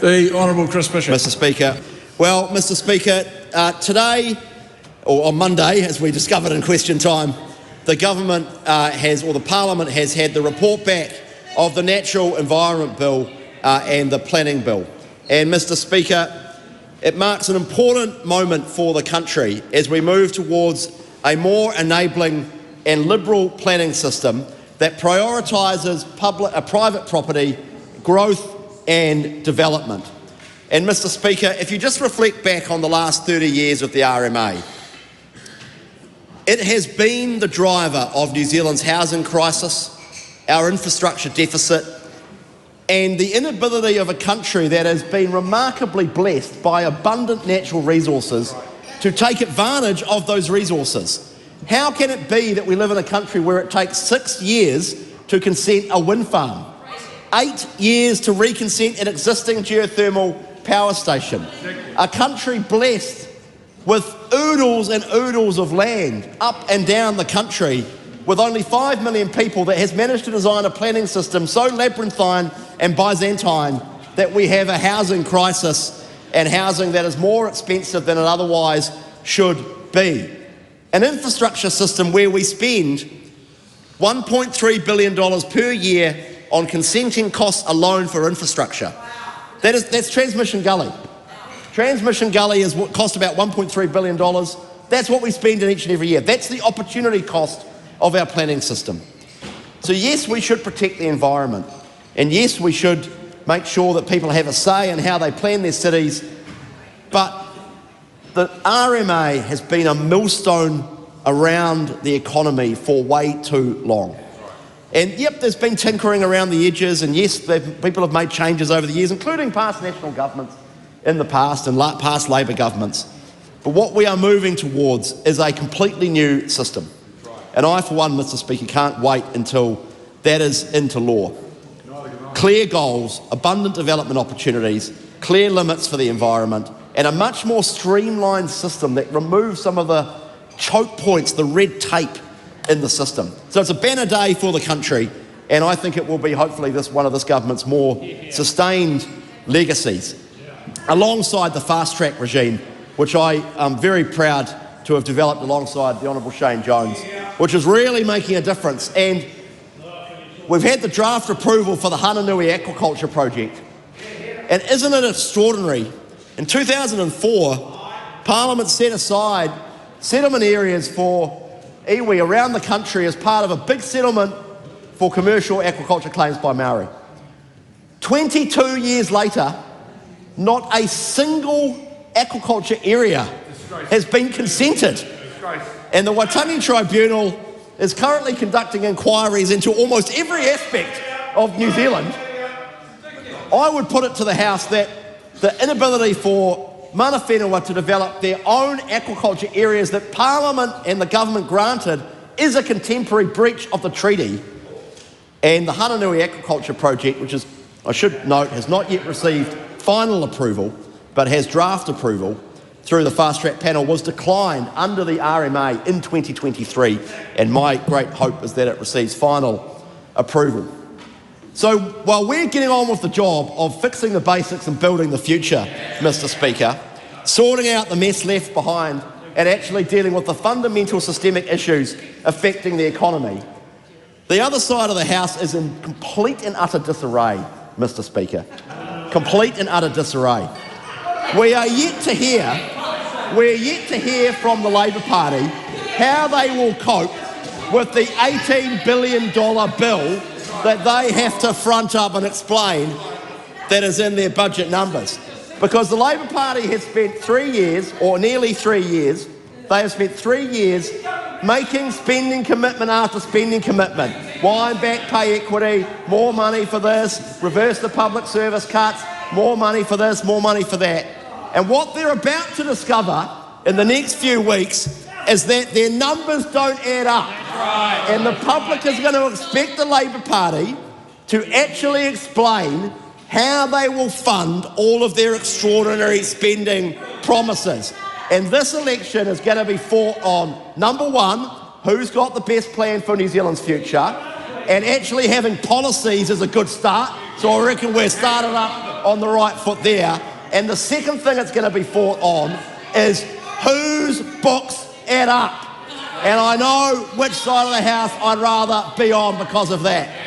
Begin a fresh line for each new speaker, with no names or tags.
The Honourable Chris Bishop.
Mr Speaker. Well, Mr Speaker, today, or on Monday, as we discovered in question time, the government the Parliament has had the report back of the Natural Environment Bill and the Planning Bill. And Mr Speaker, it marks an important moment for the country as we move towards a more enabling and liberal planning system that prioritises private property, growth and development. And Mr Speaker, if you just reflect back on the last 30 years of the RMA, it has been the driver of New Zealand's housing crisis, our infrastructure deficit, and the inability of a country that has been remarkably blessed by abundant natural resources to take advantage of those resources. How can it be that we live in a country where it takes 6 years to consent a wind farm, 8 years to reconsent an existing geothermal power station, a country blessed with oodles and oodles of land up and down the country, with only 5 million people, that has managed to design a planning system so labyrinthine and Byzantine that we have a housing crisis and housing that is more expensive than it otherwise should be. An infrastructure system where we spend $1.3 billion per year on consenting costs alone for infrastructure. That's Transmission Gully. Transmission Gully is what cost about $1.3 billion. That's what we spend in each and every year. That's the opportunity cost of our planning system. So yes, we should protect the environment, and yes, we should make sure that people have a say in how they plan their cities, but the RMA has been a millstone around the economy for way too long. And yep, there's been tinkering around the edges, and yes, people have made changes over the years, including past national governments in the past and past Labor governments. But what we are moving towards is a completely new system. And I, for one, Mr Speaker, can't wait until that is into law. Clear goals, abundant development opportunities, clear limits for the environment, and a much more streamlined system that removes some of the choke points, the red tape in the system. So it's a banner day for the country, and I think it will be hopefully one of this government's more sustained legacies, alongside the fast-track regime, which I am very proud to have developed alongside the Honourable Shane Jones, which is really making a difference. And we've had the draft approval for the Hananui Aquaculture project. And isn't it extraordinary? In 2004, Parliament set aside settlement areas for iwi around the country as part of a big settlement for commercial aquaculture claims by Maori. 22 years later, not a single aquaculture area has been consented. And the Waitangi Tribunal is currently conducting inquiries into almost every aspect of New Zealand. I would put it to the House that the inability for mana whenua to develop their own aquaculture areas that Parliament and the government granted is a contemporary breach of the treaty. And the Hananui Aquaculture project, which is, I should note, has not yet received final approval, but has draft approval through the fast-track panel, was declined under the RMA in 2023, and my great hope is that it receives final approval. So while we're getting on with the job of fixing the basics and building the future, Mr Speaker, sorting out the mess left behind and actually dealing with the fundamental systemic issues affecting the economy, the other side of the House is in complete and utter disarray, Mr Speaker. Complete and utter disarray. We are yet to hear from the Labor Party how they will cope with the $18 billion bill that they have to front up and explain that is in their budget numbers. Because the Labor Party has spent 3 years, or nearly 3 years, they have spent 3 years making spending commitment after spending commitment. Wind back pay equity, more money for this, reverse the public service cuts, more money for this, more money for that. And what they're about to discover in the next few weeks is that their numbers don't add up. And the public is going to expect the Labor Party to actually explain how they will fund all of their extraordinary spending promises. And this election is going to be fought on, number one, who's got the best plan for New Zealand's future, and actually having policies is a good start. So I reckon we're started up on the right foot there. And the second thing it's going to be fought on is whose books add up. And I know which side of the house I'd rather be on because of that.